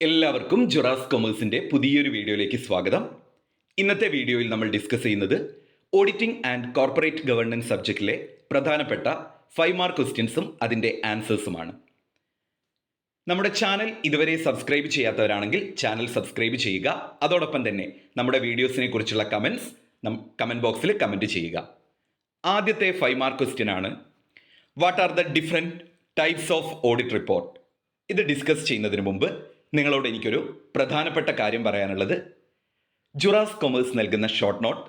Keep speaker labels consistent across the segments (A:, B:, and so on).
A: എല്ലാവർക്കും ജുറാസ് കൊമേഴ്സിൻ്റെ പുതിയൊരു വീഡിയോയിലേക്ക് സ്വാഗതം. ഇന്നത്തെ വീഡിയോയിൽ നമ്മൾ ഡിസ്കസ് ചെയ്യുന്നത് ഓഡിറ്റിംഗ് ആൻഡ് കോർപ്പറേറ്റ് ഗവേണൻസ് സബ്ജക്റ്റിലെ പ്രധാനപ്പെട്ട 5 മാർക്ക് ക്വസ്റ്റ്യൻസും അതിൻ്റെ ആൻസേഴ്സുമാണ്. നമ്മുടെ ചാനൽ ഇതുവരെ സബ്സ്ക്രൈബ് ചെയ്യാത്തവരാണെങ്കിൽ ചാനൽ സബ്സ്ക്രൈബ് ചെയ്യുക. അതോടൊപ്പം തന്നെ നമ്മുടെ വീഡിയോസിനെ കുറിച്ചുള്ള കമൻറ്റ് ബോക്സിൽ കമൻറ്റ് ചെയ്യുക. ആദ്യത്തെ 5 മാർക്ക് ക്വസ്റ്റ്യൻ ആണ്, what are the different types of audit report? ഇത് ഡിസ്കസ് ചെയ്യുന്നതിന് മുമ്പ് നിങ്ങളോട് എനിക്കൊരു പ്രധാനപ്പെട്ട കാര്യം പറയാനുള്ളത്, ജുറാസ് കൊമേഴ്സ് നൽകുന്ന ഷോർട്ട് നോട്ട്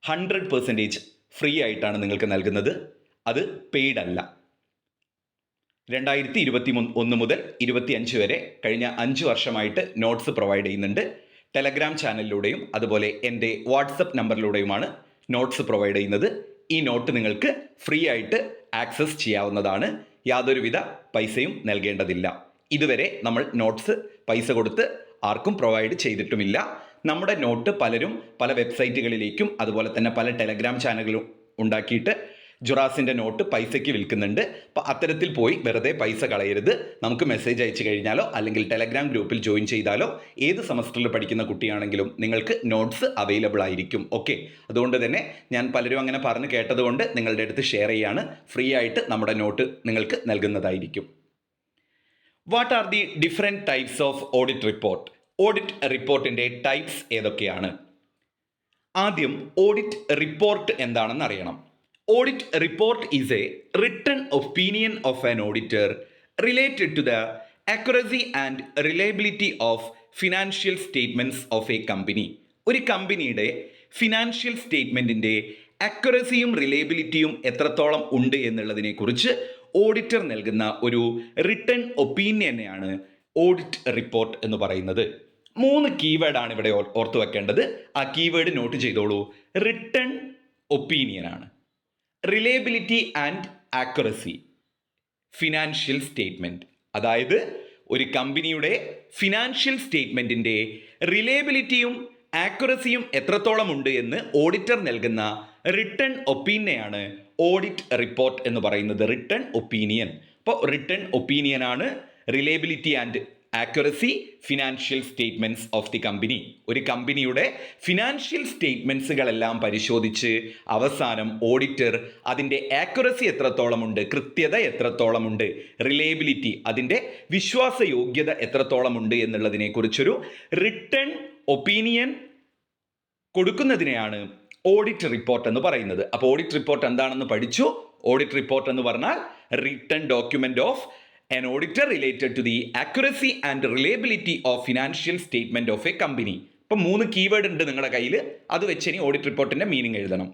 A: 100% ഫ്രീ ആയിട്ടാണ് നിങ്ങൾക്ക് നൽകുന്നത്. അത് പെയ്ഡ് അല്ല. 2021 മുതൽ 25 വരെ കഴിഞ്ഞ 5 വർഷമായിട്ട് നോട്ട്സ് പ്രൊവൈഡ് ചെയ്യുന്നുണ്ട്. ടെലഗ്രാം ചാനലിലൂടെയും അതുപോലെ എൻ്റെ വാട്സപ്പ് നമ്പറിലൂടെയുമാണ് നോട്ട്സ് പ്രൊവൈഡ് ചെയ്യുന്നത്. ഈ നോട്ട് നിങ്ങൾക്ക് ഫ്രീ ആയിട്ട് ആക്സസ് ചെയ്യാവുന്നതാണ്. യാതൊരുവിധ പൈസയും നൽകേണ്ടതില്ല. ഇതുവരെ നമ്മൾ നോട്ട്സ് പൈസ കൊടുത്ത് ആർക്കും പ്രൊവൈഡ് ചെയ്തിട്ടുമില്ല. നമ്മുടെ നോട്ട് പലരും പല വെബ്സൈറ്റുകളിലേക്കും അതുപോലെ തന്നെ പല ടെലഗ്രാം ചാനലുകളും ഉണ്ടാക്കിയിട്ട് ജുറാസിൻ്റെ നോട്ട് പൈസയ്ക്ക് വിൽക്കുന്നുണ്ട്. അപ്പോൾ അത്തരത്തിൽ പോയി വെറുതെ പൈസ കളയരുത്. നമുക്ക് മെസ്സേജ് അയച്ചു കഴിഞ്ഞാലോ അല്ലെങ്കിൽ ടെലഗ്രാം ഗ്രൂപ്പിൽ ജോയിൻ ചെയ്താലോ ഏത് സെമസ്റ്ററിൽ പഠിക്കുന്ന കുട്ടിയാണെങ്കിലും നിങ്ങൾക്ക് നോട്ട്സ് അവൈലബിൾ ആയിരിക്കും. ഓക്കെ, അതുകൊണ്ട് തന്നെ ഞാൻ പലരും അങ്ങനെ പറഞ്ഞ് കേട്ടതുകൊണ്ട് നിങ്ങളുടെ അടുത്ത് ഷെയർ ചെയ്യാണ്. ഫ്രീ ആയിട്ട് നമ്മുടെ നോട്ട് നിങ്ങൾക്ക് നൽകുന്നതായിരിക്കും. What are the different types of audit report? Audit റിപ്പോർട്ടിൻ്റെ ടൈപ്സ് ഏതൊക്കെയാണ്? ആദ്യം ഓഡിറ്റ് റിപ്പോർട്ട് എന്താണെന്ന് അറിയണം. Audit report is a written opinion of an auditor related to the accuracy and reliability of financial statements of a company. ഒരു കമ്പനിയുടെ financial സ്റ്റേറ്റ്മെൻറ്റിൻ്റെ അക്യുറസിയും റിലയബിലിറ്റിയും എത്രത്തോളം ഉണ്ട് എന്നുള്ളതിനെക്കുറിച്ച് ഓഡിറ്റർ നൽകുന്ന ഒരു റിട്ടൺ ഒപ്പീനിയനെയാണ് ഓഡിറ്റ് റിപ്പോർട്ട് എന്ന് പറയുന്നത്. 3 കീവേഡാണ് ഇവിടെ ഓർത്തു വെക്കേണ്ടത്. ആ കീവേഡ് നോട്ട് ചെയ്തോളൂ. റിട്ടൺ ഒപ്പീനിയനാണ്, reliability and accuracy, financial statement. അതായത് ഒരു കമ്പനിയുടെ ഫിനാൻഷ്യൽ സ്റ്റേറ്റ്മെൻറ്റിൻ്റെ റിലയബിലിറ്റിയും ആക്യുറസിയും എത്രത്തോളം ഉണ്ട് എന്ന് ഓഡിറ്റർ നൽകുന്ന റിട്ടൺ ഒപ്പീനിയനാണ് ഓഡിറ്റ് റിപ്പോർട്ട് എന്ന് പറയുന്നത്. Written opinion. അപ്പോൾ റിട്ടൺ ഒപ്പീനിയനാണ് reliability and accuracy financial statements of the company. ഒരു കമ്പനിയുടെ ഫിനാൻഷ്യൽ സ്റ്റേറ്റ്മെൻറ്റ്സുകളെല്ലാം പരിശോധിച്ച് അവസാനം ഓഡിറ്റർ അതിൻ്റെ ആക്യുറസി എത്രത്തോളമുണ്ട്, കൃത്യത എത്രത്തോളമുണ്ട്, റിലയബിലിറ്റി അതിൻ്റെ വിശ്വാസയോഗ്യത എത്രത്തോളമുണ്ട് എന്നുള്ളതിനെക്കുറിച്ചൊരു റിട്ടൺ ഒപ്പീനിയൻ കൊടുക്കുന്നതിനെയാണ് ഓഡിറ്റ് റിപ്പോർട്ട് എന്ന് പറയുന്നത്. അപ്പോൾ ഓഡിറ്റ് റിപ്പോർട്ട് എന്താണെന്ന് പഠിച്ചു. ഓഡിറ്റ് റിപ്പോർട്ട് എന്ന് പറഞ്ഞാൽ written document of an auditor related to the accuracy and reliability of financial statement of a company. ഇപ്പം 3 കീവേഡ് ഉണ്ട് നിങ്ങളുടെ കയ്യിൽ. അത് വെച്ച് ഇനി ഓഡിറ്റ് റിപ്പോർട്ടിന്റെ മീനിങ് എഴുതണം.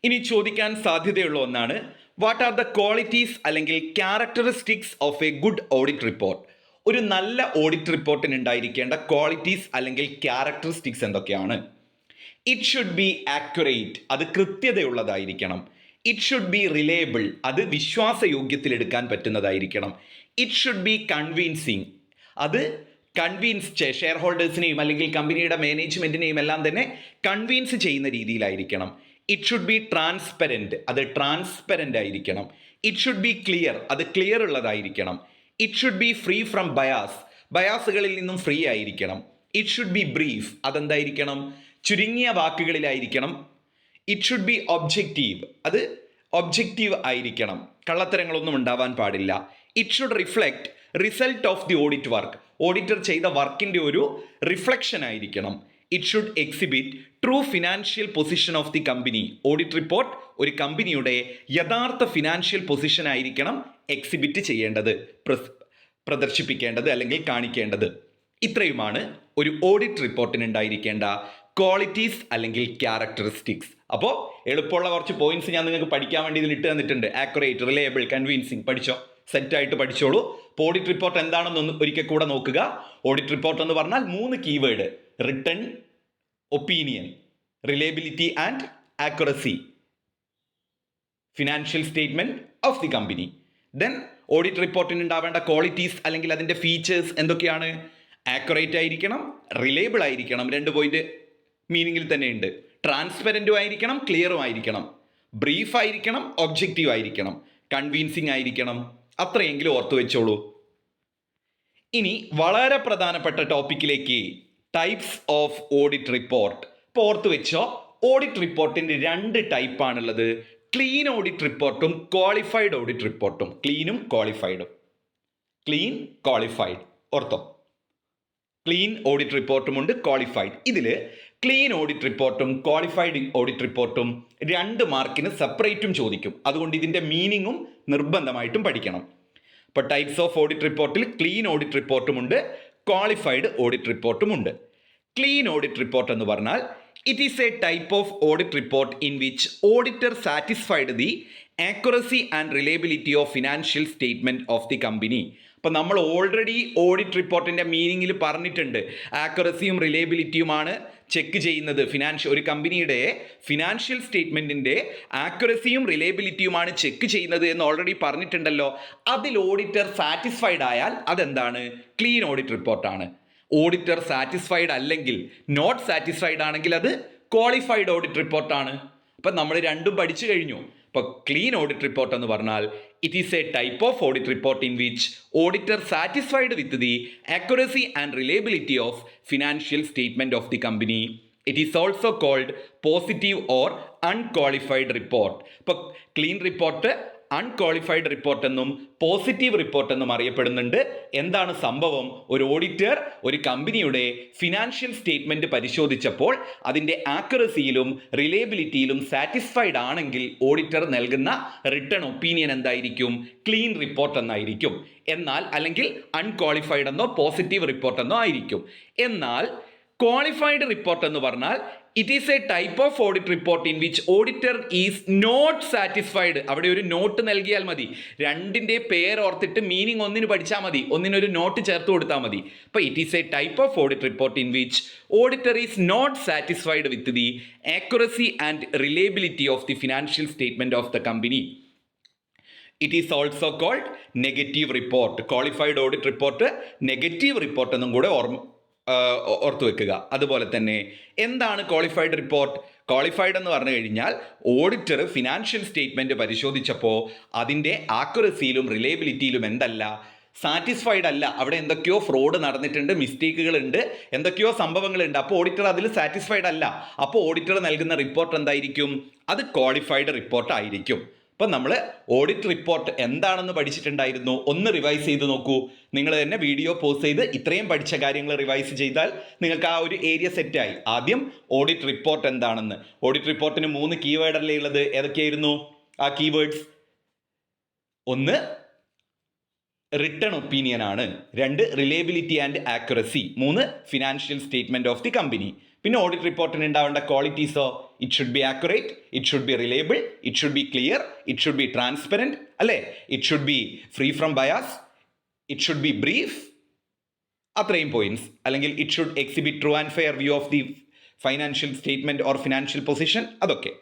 A: ഇനി ചോദിക്കാൻ സാധ്യതയുള്ള ഒന്നാണ്, വാട്ട് ആർ ദ ക്വാളിറ്റീസ് അല്ലെങ്കിൽ characteristics of A good audit report? ഒരു നല്ല ഓഡിറ്റ് റിപ്പോർട്ടിന് ഉണ്ടായിരിക്കേണ്ട ക്വാളിറ്റീസ് അല്ലെങ്കിൽ ക്യാരക്ടറിസ്റ്റിക്സ് എന്തൊക്കെയാണ്? ഇറ്റ് ഷുഡ് ബി ആക്യുറേറ്റ്, അത് കൃത്യതയുള്ളതായിരിക്കണം. ഇറ്റ് ഷുഡ് ബി റിലയബിൾ, അത് വിശ്വാസയോഗ്യത്തിലെടുക്കാൻ പറ്റുന്നതായിരിക്കണം. ഇറ്റ് ഷുഡ് ബി കൺവിൻസിങ്, അത് ഷെയർ ഹോൾഡേഴ്സിനെയും അല്ലെങ്കിൽ കമ്പനിയുടെ മാനേജ്മെൻറ്റിനെയും എല്ലാം തന്നെ കൺവിൻസ് ചെയ്യുന്ന രീതിയിലായിരിക്കണം. ഇറ്റ് ഷുഡ് ബി ട്രാൻസ്പെറൻറ്റ്, അത് ട്രാൻസ്പെറൻ്റ് ആയിരിക്കണം. ഇറ്റ് ഷുഡ് ബി ക്ലിയർ, അത് ക്ലിയർ ഉള്ളതായിരിക്കണം. It should be free from ബയാസുകളിൽ നിന്നും ഫ്രീ ആയിരിക്കണം. ഇറ്റ് ഷുഡ് ബി ബ്രീഫ്, അതെന്തായിരിക്കണം? ചുരുങ്ങിയ വാക്കുകളിലായിരിക്കണം. ഇറ്റ് ഷുഡ് ബി ഒബ്ജക്റ്റീവ്, അത് ഒബ്ജക്റ്റീവ് ആയിരിക്കണം. കള്ളത്തരങ്ങളൊന്നും ഉണ്ടാവാൻ പാടില്ല. It should reflect result of the audit work, auditor ചെയ്ത വർക്കിൻ്റെ ഒരു റിഫ്ലക്ഷൻ ആയിരിക്കണം. It should exhibit true financial position of the company. Audit report ഒരു കമ്പനിയുടെ യഥാർത്ഥ ഫിനാൻഷ്യൽ പൊസിഷൻ ആയിരിക്കണം എക്സിബിറ്റ് ചെയ്യേണ്ടത്, പ്രദർശിപ്പിക്കേണ്ടത് അല്ലെങ്കിൽ കാണിക്കേണ്ടത്. ഇത്രയുമാണ് ഒരു ഓഡിറ്റ് റിപ്പോർട്ടിന് ഉണ്ടായിരിക്കേണ്ട ക്വാളിറ്റീസ് അല്ലെങ്കിൽ ക്യാരക്ടറിസ്റ്റിക്സ്. അപ്പോൾ എളുപ്പമുള്ള കുറച്ച് പോയിന്റ്സ് ഞാൻ നിങ്ങൾക്ക് പഠിക്കാൻ വേണ്ടി ഇതിൽ ഇട്ട് തന്നിട്ടുണ്ട്. ആക്യുറേറ്റ്, റിലയബിൾ, കൺവിൻസിങ് പഠിച്ചോ, സെറ്റായിട്ട് പഠിച്ചോളൂ. അപ്പോൾ ഓഡിറ്റ് റിപ്പോർട്ട് എന്താണെന്ന് ഒരിക്കൽ കൂടെ നോക്കുക. ഓഡിറ്റ് റിപ്പോർട്ട് എന്ന് പറഞ്ഞാൽ 3 keyword: written opinion, reliability and accuracy, financial statement of the company. Then audit റിപ്പോർട്ടിന് ഉണ്ടാവേണ്ട ക്വാളിറ്റീസ് അല്ലെങ്കിൽ അതിൻ്റെ ഫീച്ചേഴ്സ് എന്തൊക്കെയാണ്? ആക്യുറേറ്റ് ആയിരിക്കണം, റിലയബിൾ ആയിരിക്കണം, 2 പോയിന്റ് മീനിങ്ങിൽ തന്നെയുണ്ട്. ട്രാൻസ്പെറൻറ്റും ആയിരിക്കണം, ക്ലിയറും ആയിരിക്കണം, ബ്രീഫ് ആയിരിക്കണം, ഒബ്ജക്റ്റീവ് ആയിരിക്കണം, കൺവിൻസിങ് ആയിരിക്കണം. അത്രയെങ്കിലും ഓർത്തു വെച്ചോളൂ. ഇനി വളരെ പ്രധാനപ്പെട്ട ടോപ്പിക്കിലേക്ക്, ടൈപ്സ് ഓഫ് ഓഡിറ്റ് റിപ്പോർട്ട്. ഇപ്പോൾ ഓർത്ത് വെച്ചോ, ഓഡിറ്റ് റിപ്പോർട്ടിൻ്റെ 2 ടൈപ്പാണുള്ളത്. ക്ലീൻ ഓഡിറ്റ് റിപ്പോർട്ടും ക്വാളിഫൈഡ് ഓഡിറ്റ് റിപ്പോർട്ടും. ക്ലീനും ക്വാളിഫൈഡും. Clean, qualified. ഓർത്തോ, ക്ലീൻ ഓഡിറ്റ് റിപ്പോർട്ടുമുണ്ട്, ക്വാളിഫൈഡ്. ഇതിൽ ക്ലീൻ ഓഡിറ്റ് റിപ്പോർട്ടും ക്വാളിഫൈഡ് ഓഡിറ്റ് റിപ്പോർട്ടും 2 മാർക്കിന് സെപ്പറേറ്റും ചോദിക്കും. അതുകൊണ്ട് ഇതിൻ്റെ മീനിങ്ങും നിർബന്ധമായിട്ടും പഠിക്കണം. ഇപ്പോൾ ടൈപ്സ് ഓഫ് ഓഡിറ്റ് റിപ്പോർട്ടിൽ ക്ലീൻ ഓഡിറ്റ് റിപ്പോർട്ടുമുണ്ട്, ക്വാളിഫൈഡ് ഓഡിറ്റ് റിപ്പോർട്ടുമുണ്ട്. ക്ലീൻ ഓഡിറ്റ് റിപ്പോർട്ട് എന്ന് പറഞ്ഞാൽ it is a type of audit report in which auditor satisfied the accuracy and reliability of financial statement of the company. അപ്പം നമ്മൾ already audit റിപ്പോർട്ടിൻ്റെ മീനിങ്ങിൽ പറഞ്ഞിട്ടുണ്ട്. ആക്യുറസിയും റിലയബിലിറ്റിയുമാണ് check ചെയ്യുന്നത്. ഒരു കമ്പനിയുടെ ഫിനാൻഷ്യൽ സ്റ്റേറ്റ്മെൻറ്റിൻ്റെ ആക്യുറസിയും റിലയബിലിറ്റിയുമാണ് ചെക്ക് ചെയ്യുന്നത് എന്ന് ഓൾറെഡി പറഞ്ഞിട്ടുണ്ടല്ലോ. അതിൽ ഓഡിറ്റർ സാറ്റിസ്ഫൈഡ് ആയാൽ അതെന്താണ്? ക്ലീൻ ഓഡിറ്റ് റിപ്പോർട്ടാണ്. ഓഡിറ്റർ സാറ്റിസ്ഫൈഡ് അല്ലെങ്കിൽ നോട്ട് സാറ്റിസ്ഫൈഡ് ആണെങ്കിൽ അത് ക്വാളിഫൈഡ് ഓഡിറ്റ് റിപ്പോർട്ടാണ്. അപ്പം നമ്മൾ രണ്ടും പഠിച്ചു കഴിഞ്ഞു. ഇപ്പോൾ ക്ലീൻ ഓഡിറ്റ് റിപ്പോർട്ട് എന്ന് പറഞ്ഞാൽ it is a type of audit report in which auditor satisfied with the accuracy and reliability of financial statement of the company. It is also called positive or unqualified report. ഇപ്പോൾ clean report unqualified report എന്നും positive report എന്നും അറിയപ്പെടുന്നുണ്ട്. എന്താണ് സംഭവം? ഒരു auditor ഒരു കമ്പനിയുടെ financial statement പരിശോധിച്ചപ്പോൾ അതിൻ്റെ ആക്യുറസിയിലും റിലയബിലിറ്റിയിലും സാറ്റിസ്ഫൈഡ് ആണെങ്കിൽ ഓഡിറ്റർ നൽകുന്ന റിട്ടേൺ ഒപ്പീനിയൻ എന്തായിരിക്കും? ക്ലീൻ റിപ്പോർട്ട് എന്നായിരിക്കും. എന്നാൽ അല്ലെങ്കിൽ അൺക്വാളിഫൈഡ് എന്നോ പോസിറ്റീവ് റിപ്പോർട്ട് എന്നോ ആയിരിക്കും. എന്നാൽ ക്വാളിഫൈഡ് റിപ്പോർട്ട് എന്ന് പറഞ്ഞാൽ it is a type of audit report in which auditor is not satisfied. അവിടെ ഒരു നോട്ട് നൽകിയാൽ മതി. രണ്ടിൻ്റെ പേര് ഓർത്തിട്ട് മീനിങ് ഒന്നിന് പഠിച്ചാൽ മതി, ഒന്നിനൊരു നോട്ട് ചേർത്ത് കൊടുത്താൽ മതി. അപ്പോൾ it is a type of audit report in which auditor is not satisfied with the accuracy and reliability of the financial statement of the company. It is also called negative report. Qualified audit report negative report എന്നും കൂടെ ഓർത്തു വെക്കുക. അതുപോലെ തന്നെ എന്താണ് qualified report? Qualified എന്ന് പറഞ്ഞു കഴിഞ്ഞാൽ ഓഡിറ്റർ ഫിനാൻഷ്യൽ സ്റ്റേറ്റ്മെൻറ്റ് പരിശോധിച്ചപ്പോൾ അതിൻ്റെ ആക്യുറസിയിലും റിലയബിലിറ്റിയിലും എന്തല്ല? സാറ്റിസ്ഫൈഡ് അല്ല. അവിടെ എന്തൊക്കെയോ ഫ്രോഡ് നടന്നിട്ടുണ്ട്, മിസ്റ്റേക്കുകളുണ്ട്, എന്തൊക്കെയോ സംഭവങ്ങളുണ്ട്. അപ്പോൾ ഓഡിറ്റർ അതിൽ സാറ്റിസ്ഫൈഡ് അല്ല. അപ്പോൾ ഓഡിറ്റർ നൽകുന്ന റിപ്പോർട്ട് എന്തായിരിക്കും? അത് ക്വാളിഫൈഡ് റിപ്പോർട്ട് ആയിരിക്കും. അപ്പം നമ്മൾ ഓഡിറ്റ് റിപ്പോർട്ട് എന്താണെന്ന് പഠിച്ചിട്ടുണ്ടായിരുന്നു. ഒന്ന് റിവൈസ് ചെയ്ത് നോക്കൂ. നിങ്ങൾ തന്നെ വീഡിയോ പോസ്റ്റ് ചെയ്ത് ഇത്രയും പഠിച്ച കാര്യങ്ങൾ റിവൈസ് ചെയ്താൽ നിങ്ങൾക്ക് ആ ഒരു ഏരിയ സെറ്റായി. ആദ്യം ഓഡിറ്റ് റിപ്പോർട്ട് എന്താണെന്ന്. ഓഡിറ്റ് റിപ്പോർട്ടിന് 3 കീവേഡല്ലേ ഉള്ളത്. ഏതൊക്കെയായിരുന്നു ആ കീവേഡ്സ്? 1 റിട്ടേൺ ഒപ്പീനിയൻ ആണ്, 2 reliability and accuracy, 3 financial statement of the company. പിന്നെ ഓഡിറ്റ് റിപ്പോർട്ടിന് ഉണ്ടാവേണ്ട ക്വാളിറ്റീസോ? It should be accurate, it should be reliable, it should be clear, it should be transparent, അല്ലേ? It should be free from bias, it should be brief. അത്രയും points. അല്ലെങ്കിൽ it should exhibit true and fair view of the financial statement or financial position. അതൊക്കെ.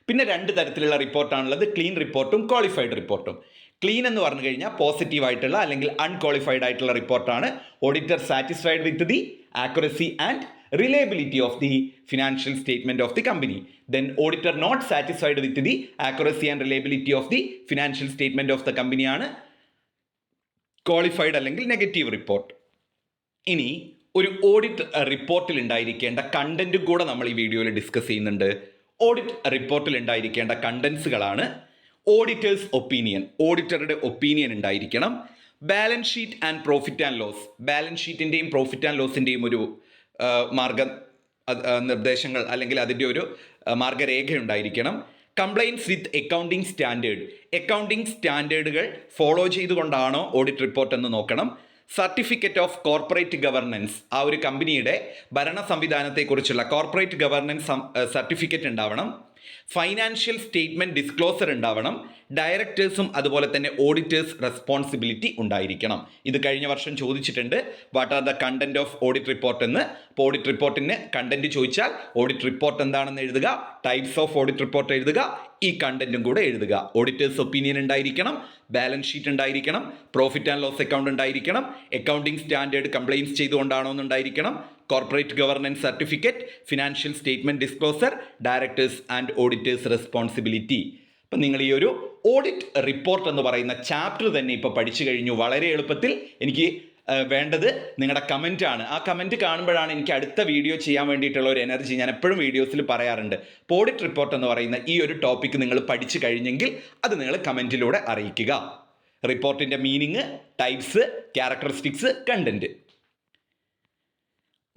A: പിന്നെ 2 തരത്തിലുള്ള റിപ്പോർട്ടാണുള്ളത്, clean റിപ്പോർട്ടും qualified റിപ്പോർട്ടും. Clean എന്ന് പറഞ്ഞു കഴിഞ്ഞാൽ പോസിറ്റീവ് ആയിട്ടുള്ള അല്ലെങ്കിൽ അൺക്വാളിഫൈഡ് ആയിട്ടുള്ള റിപ്പോർട്ടാണ്. Auditor satisfied with the accuracy and reliability of the financial statement of the company. Then auditor not satisfied with the accuracy and reliability of the financial statement of the company ആണ് qualified അല്ലെങ്കിൽ negative report. ഇനി ഒരു audit റിപ്പോർട്ടിൽ ഉണ്ടായിരിക്കേണ്ട കണ്ടന്റും കൂടെ നമ്മൾ ഈ വീഡിയോയിൽ ഡിസ്കസ് ചെയ്യുന്നുണ്ട്. ഓഡിറ്റ് റിപ്പോർട്ടിൽ ഉണ്ടായിരിക്കേണ്ട കണ്ടന്റ്സുകളാണ് ഓഡിറ്റേഴ്സ് ഒപ്പീനിയൻ. ഓഡിറ്ററുടെ ഒപ്പീനിയൻ ഉണ്ടായിരിക്കണം. Balance sheet and profit and loss. Balance ഷീറ്റിൻ്റെയും പ്രോഫിറ്റ് ആൻഡ് ലോസിൻ്റെയും ഒരു നിർദ്ദേശങ്ങൾ അല്ലെങ്കിൽ അതിൻ്റെ ഒരു മാർഗരേഖ ഉണ്ടായിരിക്കണം. Compliance with accounting standard. Accounting സ്റ്റാൻഡേർഡുകൾ ഫോളോ ചെയ്തുകൊണ്ടാണോ ഓഡിറ്റ് റിപ്പോർട്ട് എന്ന് നോക്കണം. Certificate of corporate governance. ആ ഒരു കമ്പനിയുടെ ഭരണ സംവിധാനത്തെക്കുറിച്ചുള്ള കോർപ്പറേറ്റ് ഗവർണൻസ് സർട്ടിഫിക്കറ്റ് ഉണ്ടാവണം. ഫൈനാൻഷ്യൽ സ്റ്റേറ്റ്മെൻറ്റ് ഡിസ്ക്ലോസർ ഉണ്ടാവണം. ഡയറക്ടേഴ്സും അതുപോലെ തന്നെ ഓഡിറ്റേഴ്സ് റെസ്പോൺസിബിലിറ്റി ഉണ്ടായിരിക്കണം. ഇത് കഴിഞ്ഞ വർഷം ചോദിച്ചിട്ടുണ്ട്. What are the content of audit report എന്ന്. അപ്പോൾ ഓഡിറ്റ് റിപ്പോർട്ടിന് കണ്ടന്റ് ചോദിച്ചാൽ ഓഡിറ്റ് റിപ്പോർട്ട് എന്താണെന്ന് എഴുതുക, ടൈപ്സ് ഓഫ് ഓഡിറ്റ് റിപ്പോർട്ട് എഴുതുക, ഈ കണ്ടന്റും കൂടെ എഴുതുക. ഓഡിറ്റേഴ്സ് ഒപ്പീനിയൻ ഉണ്ടായിരിക്കണം, ബാലൻസ് ഷീറ്റ് ഉണ്ടായിരിക്കണം, പ്രോഫിറ്റ് ആൻഡ് ലോസ് അക്കൗണ്ട് ഉണ്ടായിരിക്കണം, അക്കൗണ്ടിങ് സ്റ്റാൻഡേർഡ് കംപ്ലൈൻസ് ചെയ്തുകൊണ്ടാണോ എന്നുണ്ടായിരിക്കണം, corporate governance certificate, financial statement disclosure, directors and auditors responsibility. അപ്പം നിങ്ങൾ ഈ ഒരു ഓഡിറ്റ് റിപ്പോർട്ട് എന്ന് പറയുന്ന ചാപ്റ്റർ തന്നെ ഇപ്പോൾ പഠിച്ചു കഴിഞ്ഞു. വളരെ എളുപ്പത്തിൽ എനിക്ക് വേണ്ടത് നിങ്ങളുടെ കമൻ്റ് ആണ്. ആ കമൻറ്റ് കാണുമ്പോഴാണ് എനിക്ക് അടുത്ത വീഡിയോ ചെയ്യാൻ വേണ്ടിയിട്ടുള്ള ഒരു എനർജി. ഞാൻ എപ്പോഴും വീഡിയോസിൽ പറയാറുണ്ട്, ഓഡിറ്റ് റിപ്പോർട്ട് എന്ന് പറയുന്ന ഈ ഒരു ടോപ്പിക്ക് നിങ്ങൾ പഠിച്ചു കഴിഞ്ഞെങ്കിൽ അത് നിങ്ങൾ കമൻറ്റിലൂടെ അറിയിക്കുക. റിപ്പോർട്ടിൻ്റെ മീനിങ്, ടൈപ്സ്, ക്യാരക്ടറിസ്റ്റിക്സ്, കണ്ടന്റ്.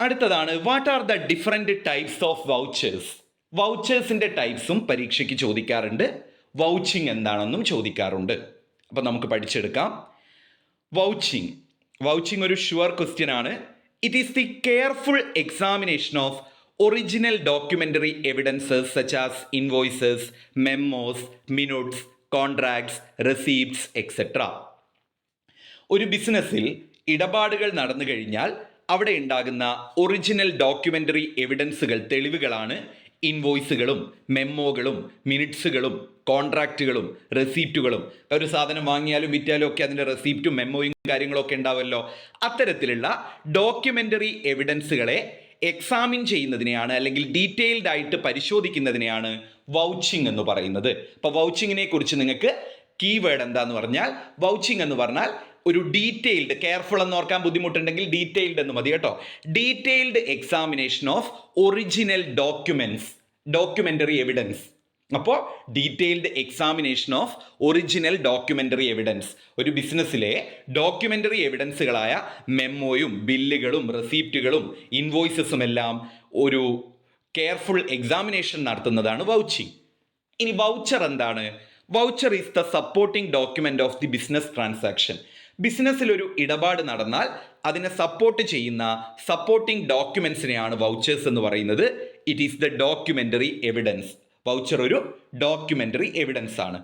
A: അടുത്തതാണ് what are the different types of vouchers. വൗച്ചേഴ്സിൻ്റെ ടൈപ്സും പരീക്ഷയ്ക്ക് ചോദിക്കാറുണ്ട്. വൗച്ചിങ് എന്താണെന്നും ചോദിക്കാറുണ്ട്. അപ്പോൾ നമുക്ക് പഠിച്ചെടുക്കാം. വൗച്ചിങ് ഒരു ഷുവർ ക്വസ്റ്റ്യൻ ആണ്. It is the careful examination of original documentary evidences such as invoices, memos, minutes, contracts, receipts etcetera. ഒരു ബിസിനസ്സിൽ ഇടപാടുകൾ നടന്നു കഴിഞ്ഞാൽ അവിടെ ഉണ്ടാകുന്ന ഒറിജിനൽ ഡോക്യുമെൻ്ററി എവിഡൻസുകൾ, തെളിവുകളാണ് ഇൻവോയ്സുകളും മെമ്മോകളും മിനിറ്റ്സുകളും കോൺട്രാക്റ്റുകളും റെസീപ്റ്റുകളും. ഒരു സാധനം വാങ്ങിയാലും വിറ്റാലും ഒക്കെ അതിൻ്റെ റെസീപ്റ്റും മെമ്മോയും കാര്യങ്ങളൊക്കെ ഉണ്ടാവുമല്ലോ. അത്തരത്തിലുള്ള ഡോക്യുമെൻ്ററി എവിഡൻസുകളെ എക്സാമിൻ ചെയ്യുന്നതിനെയാണ്, അല്ലെങ്കിൽ ഡീറ്റെയിൽഡ് ആയിട്ട് പരിശോധിക്കുന്നതിനെയാണ് വൗച്ചിങ് എന്ന് പറയുന്നത്. അപ്പോൾ വൗച്ചിങ്ങിനെ കുറിച്ച് നിങ്ങൾക്ക് കീവേഡ് എന്താന്ന് പറഞ്ഞാൽ, വൗച്ചിങ് എന്ന് പറഞ്ഞാൽ ഒരു ഡീറ്റെയിൽഡ്, കെയർഫുൾ എന്ന് ഓർക്കാൻ ബുദ്ധിമുട്ടുണ്ടെങ്കിൽ ഡീറ്റെയിൽഡ് എന്ന് മതി കേട്ടോ. Detailed examination of original documentary evidence. അപ്പോൾ detailed examination of original documentary evidence. ഒരു ബിസിനസ്സിലെ ഡോക്യുമെൻ്ററി എവിഡൻസുകളായ മെമ്മോയും ബില്ലുകളും റെസീപ്റ്റുകളും ഇൻവോയ്സസും എല്ലാം ഒരു കെയർഫുൾ എക്സാമിനേഷൻ നടത്തുന്നതാണ് വൗച്ചിങ്. ഇനി വൗച്ചർ എന്താണ്? Voucher is the supporting document of the business transaction. ബിസിനസ്സിൽ ഒരു ഇടപാട് നടന്നാൽ അതിനെ സപ്പോർട്ട് ചെയ്യുന്ന സപ്പോർട്ടിംഗ് ഡോക്യുമെൻസിനെയാണ് വൗച്ചേഴ്സ് എന്ന് പറയുന്നത്. It is the documentary evidence. Voucher ഒരു ഡോക്യുമെൻ്ററി എവിഡൻസ് ആണ്.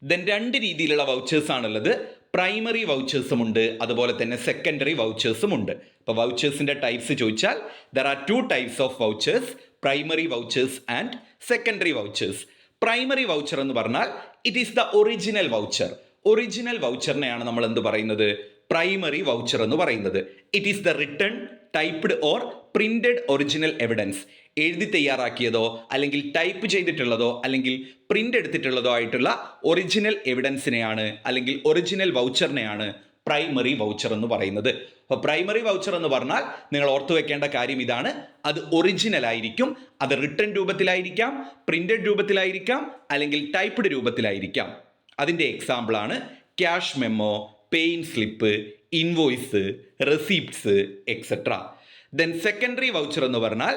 A: ദെൻ രണ്ട് രീതിയിലുള്ള വൗച്ചേഴ്സ് ആണുള്ളത്. പ്രൈമറി വൗച്ചേഴ്സും ഉണ്ട്, അതുപോലെ തന്നെ സെക്കൻഡറി വൗച്ചേഴ്സും ഉണ്ട്. അപ്പോൾ വൗച്ചേഴ്സിൻ്റെ ടൈപ്സ് ചോദിച്ചാൽ there are 2 types of vouchers, primary vouchers and secondary vouchers. Primary voucher എന്ന് പറഞ്ഞാൽ it is the original voucher. Original വൗച്ചറിനെയാണ് നമ്മൾ എന്ത് പറയുന്നത്? പ്രൈമറി വൗച്ചർ എന്ന് പറയുന്നത്. It is the written, typed or printed original evidence. എഴുതി തയ്യാറാക്കിയതോ അല്ലെങ്കിൽ ടൈപ്പ് ചെയ്തിട്ടുള്ളതോ അല്ലെങ്കിൽ പ്രിന്റ് എടുത്തിട്ടുള്ളതോ ആയിട്ടുള്ള ഒറിജിനൽ എവിഡൻസിനെയാണ്, അല്ലെങ്കിൽ ഒറിജിനൽ വൗച്ചറിനെയാണ് പ്രൈമറി വൗച്ചർ എന്ന് പറയുന്നത്. അപ്പോൾ പ്രൈമറി വൗച്ചർ എന്ന് പറഞ്ഞാൽ നിങ്ങൾ ഓർത്തു വെക്കേണ്ട കാര്യം ഇതാണ്: അത് ഒറിജിനൽ ആയിരിക്കും. അത് റിട്ടൺ രൂപത്തിലായിരിക്കാം, പ്രിന്റഡ് രൂപത്തിലായിരിക്കാം, അല്ലെങ്കിൽ ടൈപ്ഡ് രൂപത്തിലായിരിക്കാം. അതിൻ്റെ എക്സാമ്പിളാണ് cash memo, pay in slip, invoice, receipts etcetera. Then secondary voucher എന്ന് പറഞ്ഞാൽ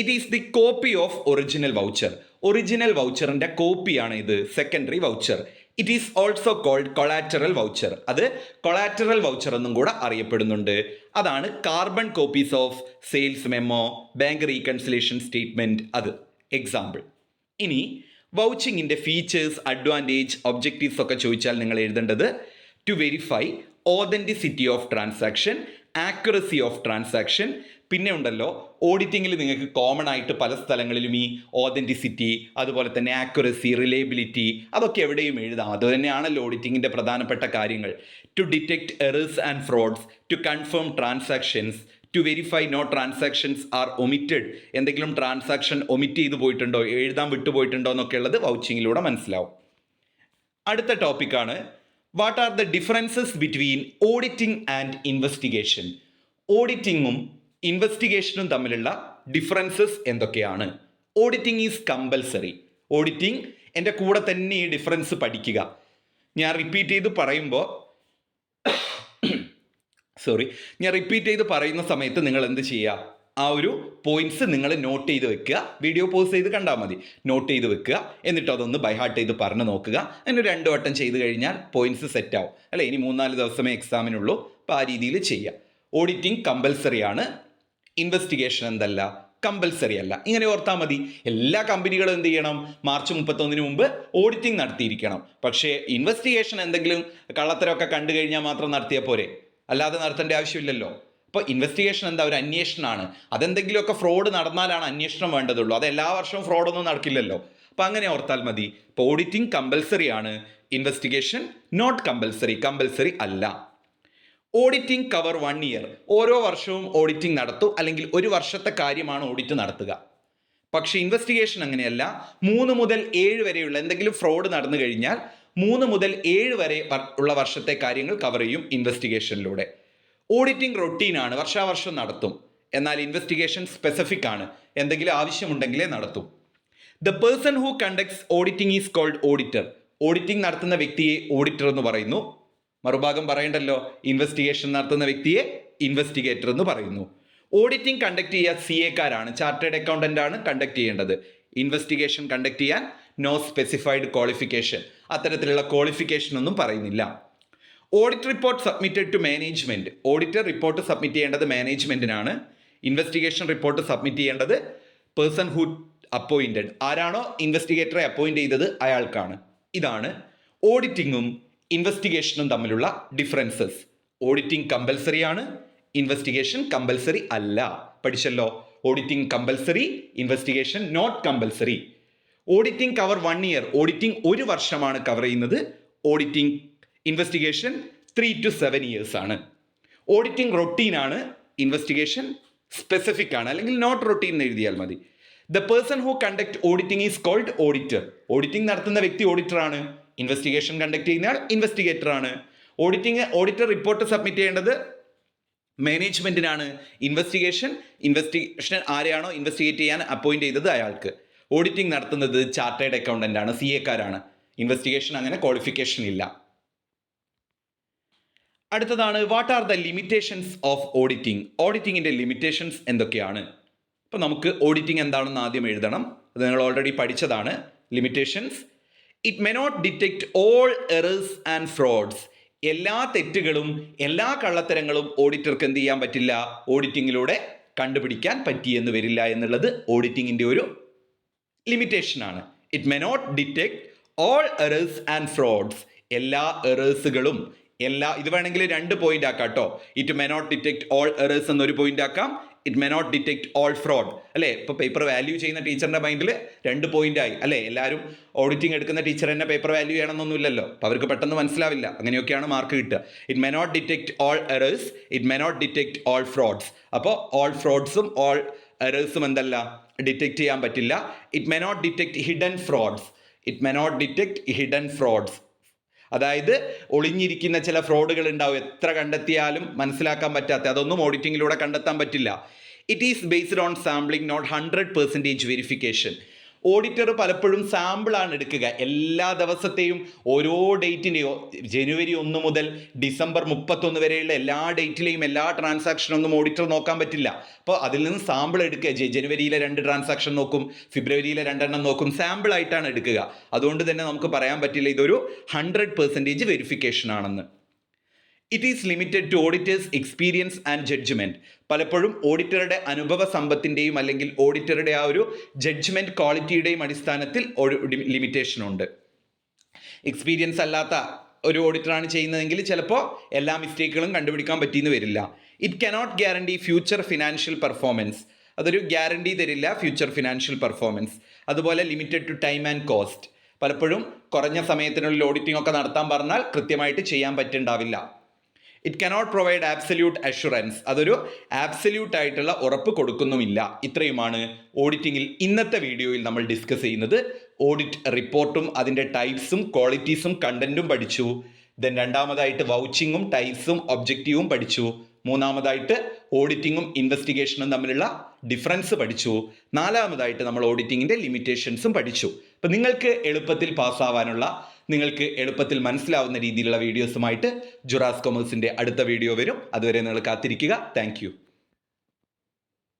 A: it is the copy of original voucher. Original വൗച്ചറിൻ്റെ കോപ്പിയാണ് ഇത് secondary voucher. It is also called collateral voucher. അത് കൊളാറ്ററൽ വൗച്ചർ എന്നും കൂടെ അറിയപ്പെടുന്നുണ്ട്. അതാണ് carbon copies of sales memo, bank reconciliation statement. അത് എക്സാമ്പിൾ. ഇനി വൗച്ചിങ്ങിൻ്റെ ഫീച്ചേഴ്സ്, അഡ്വാൻറ്റേജ്, ഒബ്ജക്റ്റീവ്സ് ഒക്കെ ചോദിച്ചാൽ നിങ്ങൾ എഴുതേണ്ടത് to verify authenticity of transaction, accuracy of transaction. പിന്നെ ഉണ്ടല്ലോ ഓഡിറ്റിങ്ങിൽ നിങ്ങൾക്ക് കോമൺ ആയിട്ട് പല സ്ഥലങ്ങളിലും ഈ ഓതൻറ്റിസിറ്റി, അതുപോലെ തന്നെ ആക്യുറസി, റിലയബിലിറ്റി അതൊക്കെ എവിടെയും എഴുതാം. അത് തന്നെയാണല്ലോ ഓഡിറ്റിങ്ങിൻ്റെ പ്രധാനപ്പെട്ട കാര്യങ്ങൾ. To detect errors and frauds, to confirm transactions, to verify no transactions are omitted. എന്തെങ്കിലും ട്രാൻസാക്ഷൻ ഒമിറ്റ് ചെയ്തു പോയിട്ടുണ്ടോ, എഴുതാൻ വിട്ടുപോയിട്ടുണ്ടോ എന്നൊക്കെ ഉള്ളത് വൗച്ചിങ്ങിലൂടെ മനസ്സിലാവും. അടുത്ത ടോപ്പിക്കാണ് what are the differences between auditing and investigation. ഓഡിറ്റിങ്ങും ഇൻവെസ്റ്റിഗേഷനും തമ്മിലുള്ള ഡിഫറൻസസ് എന്തൊക്കെയാണ്? Auditing is compulsory. ഓഡിറ്റിംഗ് എൻ്റെ കൂടെ തന്നെ ഈ ഡിഫറൻസ് പഠിക്കുക. ഞാൻ റിപ്പീറ്റ് ചെയ്ത് പറയുന്ന സമയത്ത് നിങ്ങൾ എന്ത് ചെയ്യുക? ആ ഒരു പോയിന്റ്സ് നിങ്ങൾ നോട്ട് ചെയ്ത് വെക്കുക. വീഡിയോ പോസ് ചെയ്ത് കണ്ടാൽ മതി. നോട്ട് ചെയ്ത് വെക്കുക, എന്നിട്ട് അതൊന്ന് ബൈഹാർട്ട് ചെയ്ത് പറഞ്ഞു നോക്കുക. അതിന് 2 വട്ടം ചെയ്ത് കഴിഞ്ഞാൽ പോയിന്റ്സ് സെറ്റ് ആവും അല്ലേ? ഇനി 3-4 ദിവസമേ എക്സാമിനുള്ളൂ. അപ്പോൾ ആ രീതിയിൽ ചെയ്യുക. ഓഡിറ്റിംഗ് കമ്പൽസറി ആണ്, ഇൻവെസ്റ്റിഗേഷൻ എന്തല്ല, കമ്പൽസറി അല്ല. ഇങ്ങനെ ഓർത്താൽ മതി. എല്ലാ കമ്പനികളും എന്ത് ചെയ്യണം? മാർച്ച് 31 മുമ്പ് ഓഡിറ്റിംഗ് നടത്തിയിരിക്കണം. പക്ഷേ ഇൻവെസ്റ്റിഗേഷൻ എന്തെങ്കിലും കള്ളത്തരമൊക്കെ കണ്ടു കഴിഞ്ഞാൽ മാത്രം നടത്തിയാൽ പോരെ, അല്ലാതെ നടത്തേണ്ട ആവശ്യമില്ലല്ലോ. അപ്പോൾ ഇൻവെസ്റ്റിഗേഷൻ എന്താ? ഒരു അന്വേഷണമാണ്. അതെന്തെങ്കിലുമൊക്കെ ഫ്രോഡ് നടന്നാലാണ് അന്വേഷണം വേണ്ടതുള്ളൂ. അത് എല്ലാ വർഷവും ഫ്രോഡൊന്നും നടക്കില്ലല്ലോ. അപ്പോൾ അങ്ങനെ ഓർത്താൽ മതി. ഇപ്പോൾ ഓഡിറ്റിംഗ് കമ്പൽസറി ആണ്, ഇൻവെസ്റ്റിഗേഷൻ നോട്ട് കമ്പൽസറി അല്ല. Auditing cover 1 year. ഓരോ വർഷവും ഓഡിറ്റിംഗ് നടത്തും, അല്ലെങ്കിൽ ഒരു വർഷത്തെ കാര്യമാണ് ഓഡിറ്റ് നടത്തുക. പക്ഷേ ഇൻവെസ്റ്റിഗേഷൻ അങ്ങനെയല്ല. 3 മുതൽ 7 വരെയുള്ള എന്തെങ്കിലും ഫ്രോഡ് നടന്നു കഴിഞ്ഞാൽ 3 മുതൽ 7 വരെ ഉള്ള വർഷത്തെ കാര്യങ്ങൾ കവർ ചെയ്യും ഇൻവെസ്റ്റിഗേഷനിലൂടെ. ഓഡിറ്റിംഗ് റൊട്ടീനാണ്, വർഷാവർഷം നടത്തും. എന്നാൽ ഇൻവെസ്റ്റിഗേഷൻ സ്പെസിഫിക് ആണ്, എന്തെങ്കിലും ആവശ്യമുണ്ടെങ്കിലേ നടത്തും. The person who conducts auditing is called auditor. Auditing നടത്തുന്ന വ്യക്തിയെ ഓഡിറ്റർ എന്ന് പറയുന്നു. മറുഭാഗം പറയണ്ടല്ലോ, ഇൻവെസ്റ്റിഗേഷൻ നടത്തുന്ന വ്യക്തിയെ ഇൻവെസ്റ്റിഗേറ്റർ എന്ന് പറയുന്നു. ഓഡിറ്റിംഗ് കണ്ടക്ട് ചെയ്യുക CA-കാരാണ്, ചാർട്ടേഡ് അക്കൗണ്ടന്റ് ആണ് കണ്ടക്ട് ചെയ്യേണ്ടത്. ഇൻവെസ്റ്റിഗേഷൻ കണ്ടക്ട് ചെയ്യാൻ നോ സ്പെസിഫൈഡ് ക്വാളിഫിക്കേഷൻ, അത്തരത്തിലുള്ള ക്വാളിഫിക്കേഷൻ ഒന്നും പറയുന്നില്ല. Audit report submitted to management. Auditor report submit ചെയ്യേണ്ടത് മാനേജ്മെന്റിനാണ്. ഇൻവെസ്റ്റിഗേഷൻ റിപ്പോർട്ട് സബ്മിറ്റ് ചെയ്യേണ്ടത് പേഴ്സൺ ഹു അപ്പോയിന്റഡ്, ആരാണോ ഇൻവെസ്റ്റിഗേറ്ററെ അപ്പോയിന്റ് ചെയ്തത് അയാൾക്കാണ്. ഇതാണ് ഓഡിറ്റിങ്ങും ഇൻവെസ്റ്റിഗേഷനും തമ്മിലുള്ള ഡിഫറൻസസ്. ഓഡിറ്റിംഗ് കമ്പൽസറി ആണ്, ഇൻവെസ്റ്റിഗേഷൻ കമ്പൽസറി അല്ല. പഠിച്ചല്ലോ, auditing compulsory, investigation not compulsory. Auditing cover 1 year, auditing 1 വർഷമാണ് കവർ ചെയ്യുന്നത്. ഓഡിറ്റിംഗ് ഇൻവെസ്റ്റിഗേഷൻ 3 to 7 years ആണ്. ഓഡിറ്റിംഗ് റൊട്ടീൻ ആണ്, ഇൻവെസ്റ്റിഗേഷൻ സ്പെസിഫിക് ആണ്, അല്ലെങ്കിൽ നോട്ട് റൊട്ടീൻ എന്ന് എഴുതിയാൽ മതി. The person who conduct auditing is called auditor. Auditing നടത്തുന്ന വ്യക്തി ഓഡിറ്റർ ആണ്, ഇൻവെസ്റ്റിഗേഷൻ കണ്ടക്ട് ചെയ്യുന്ന ആൾ ഇൻവെസ്റ്റിഗേറ്റർ ആണ്. ഓഡിറ്റർ റിപ്പോർട്ട് സബ്മിറ്റ് ചെയ്യേണ്ടത് മാനേജ്മെന്റിനാണ്. ഇൻവെസ്റ്റിഗേഷൻ ആരെയാണോ ഇൻവെസ്റ്റിഗേറ്റ് ചെയ്യാൻ അപ്പോയിന്റ് ചെയ്തത് അയാൾക്ക്. ഓഡിറ്റിംഗ് നടത്തുന്നത് ചാർട്ടേഡ് അക്കൗണ്ടന്റ് ആണ്, CA-കാരാണ്. ഇൻവെസ്റ്റിഗേഷൻ അങ്ങനെ ക്വാളിഫിക്കേഷൻ ഇല്ല. അടുത്തതാണ് what are the limitations of auditing. ഓഡിറ്റിങ്ങിന്റെ ലിമിറ്റേഷൻസ് എന്തൊക്കെയാണ്? അപ്പോൾ നമുക്ക് ഓഡിറ്റിംഗ് എന്താണെന്ന് ആദ്യം എഴുതണം. അത് നിങ്ങൾ ഓൾറെഡി പഠിച്ചതാണ്. Limitations: it may not detect all errors and frauds. എല്ലാ തെറ്റുകളും എല്ലാ കള്ളത്തരങ്ങളും ഓഡിറ്റർക്ക് എന്ത് ചെയ്യാൻ പറ്റില്ല, ഓഡിറ്റിങ്ങിലൂടെ കണ്ടുപിടിക്കാൻ പറ്റിയെന്ന് വരില്ല എന്നുള്ളത് ഓഡിറ്റിങ്ങിൻ്റെ ഒരു ലിമിറ്റേഷനാണ്. It may not detect all errors and frauds. എല്ലാ എറേഴ്സുകളും, ഇത് വേണമെങ്കിൽ 2 പോയിന്റ് ആക്കാം കേട്ടോ. It may not detect all errors എന്നൊരു പോയിന്റ് ആക്കാം. It may not detect all fraud, അല്ലേ? ഇപ്പോൾ പേപ്പർ വാല്യൂ ചെയ്യുന്ന ടീച്ചറിൻ്റെ മൈൻഡിൽ 2 പോയിന്റായി, അല്ലേ? എല്ലാവരും ഓഡിറ്റിംഗ് എടുക്കുന്ന ടീച്ചർ തന്നെ പേപ്പർ വാല്യൂ ചെയ്യണമെന്നൊന്നുമില്ലല്ലോ, അപ്പോൾ അവർക്ക് പെട്ടെന്ന് മനസ്സിലാവില്ല. അങ്ങനെയൊക്കെയാണ് മാർക്ക് കിട്ടുക. It may not detect all errors, it may not detect all frauds. അപ്പോൾ ഓൾ ഫ്രോഡ്സും ഓൾ എറേഴ്സും എന്തല്ല, ഡിറ്റക്ട് ചെയ്യാൻ പറ്റില്ല. It may not detect hidden frauds. It may not detect hidden frauds, അതായത് ഒളിഞ്ഞിരിക്കുന്ന ചില ഫ്രോഡുകൾ ഉണ്ടാവും, എത്ര കണ്ടെത്തിയാലും മനസ്സിലാക്കാൻ പറ്റാത്ത, അതൊന്നും ഓഡിറ്റിങ്ങിലൂടെ കണ്ടെത്താൻ പറ്റില്ല. It is based on sampling, not 100% verification. Auditor പലപ്പോഴും സാമ്പിളാണ് എടുക്കുക. എല്ലാ ദിവസത്തെയും ഓരോ ഡേറ്റിനെയോ, ജനുവരി 1 മുതൽ ഡിസംബർ 31 വരെയുള്ള എല്ലാ ഡേറ്റിലെയും എല്ലാ ട്രാൻസാക്ഷനൊന്നും ഓഡിറ്റർ നോക്കാൻ പറ്റില്ല. അപ്പോൾ അതിൽ നിന്ന് സാമ്പിൾ എടുക്കുക. ജനുവരിയിലെ 2 ട്രാൻസാക്ഷൻ നോക്കും, ഫെബ്രുവരിയിലെ 2 എണ്ണം നോക്കും, സാമ്പിൾ ആയിട്ടാണ് എടുക്കുക. അതുകൊണ്ട് തന്നെ നമുക്ക് പറയാൻ പറ്റില്ല ഇതൊരു 100% വെരിഫിക്കേഷൻ ആണെന്ന്. It is limited to auditor's experience and judgement. പലപ്പോഴും ഓഡിറ്ററുടെ അനുഭവ സമ്പത്തിൻ്റെയും അല്ലെങ്കിൽ ഓഡിറ്ററുടെ ആ ഒരു ജഡ്ജ്മെൻറ്റ് ക്വാളിറ്റിയുടെയും അടിസ്ഥാനത്തിൽ ഒരു ലിമിറ്റേഷൻ ഉണ്ട്. എക്സ്പീരിയൻസ് അല്ലാത്ത ഒരു ഓഡിറ്ററാണ് ചെയ്യുന്നതെങ്കിൽ ചിലപ്പോൾ എല്ലാ മിസ്റ്റേക്കുകളും കണ്ടുപിടിക്കാൻ പറ്റിയെന്ന് വരില്ല. It cannot guarantee future financial performance. അതൊരു ഗ്യാരണ്ടി തരില്ല ഫ്യൂച്ചർ ഫിനാൻഷ്യൽ പെർഫോമൻസ്. അതുപോലെ limited to time and cost. പലപ്പോഴും കുറഞ്ഞ സമയത്തിനുള്ളിൽ ഓഡിറ്റിംഗ് ഒക്കെ നടത്താൻ പറഞ്ഞാൽ കൃത്യമായിട്ട് ചെയ്യാൻ പറ്റുന്നുണ്ടാവില്ല. It cannot provide absolute assurance. അതൊരു ആബ്സല്യൂട്ട് ആയിട്ടുള്ള ഉറപ്പ് കൊടുക്കുന്നുമില്ല. ഇത്രയുമാണ് ഓഡിറ്റിങ്ങിൽ ഇന്നത്തെ വീഡിയോയിൽ നമ്മൾ ഡിസ്കസ് ചെയ്യുന്നത്. ഓഡിറ്റ് റിപ്പോർട്ടും അതിൻ്റെ ടൈപ്സും ക്വാളിറ്റീസും കണ്ടന്റും പഠിച്ചു. ദെൻ രണ്ടാമതായിട്ട് വൗച്ചിങ്ങും ടൈപ്സും ഒബ്ജക്റ്റീവും പഠിച്ചു. മൂന്നാമതായിട്ട് ഓഡിറ്റിങ്ങും ഇൻവെസ്റ്റിഗേഷനും തമ്മിലുള്ള ഡിഫറൻസ് പഠിച്ചു. നാലാമതായിട്ട് നമ്മൾ ഓഡിറ്റിങ്ങിൻ്റെ ലിമിറ്റേഷൻസും പഠിച്ചു. അപ്പം നിങ്ങൾക്ക് എളുപ്പത്തിൽ പാസ്സാവാനുള്ള, നിങ്ങൾക്ക് എളുപ്പത്തിൽ മനസ്സിലാവുന്ന രീതിയിലുള്ള വീഡിയോസുമായിട്ട് ജുറാസ് കൊമേഴ്സിൻ്റെ അടുത്ത വീഡിയോ വരും. അതുവരെ നിങ്ങൾ കാത്തിരിക്കുക. താങ്ക്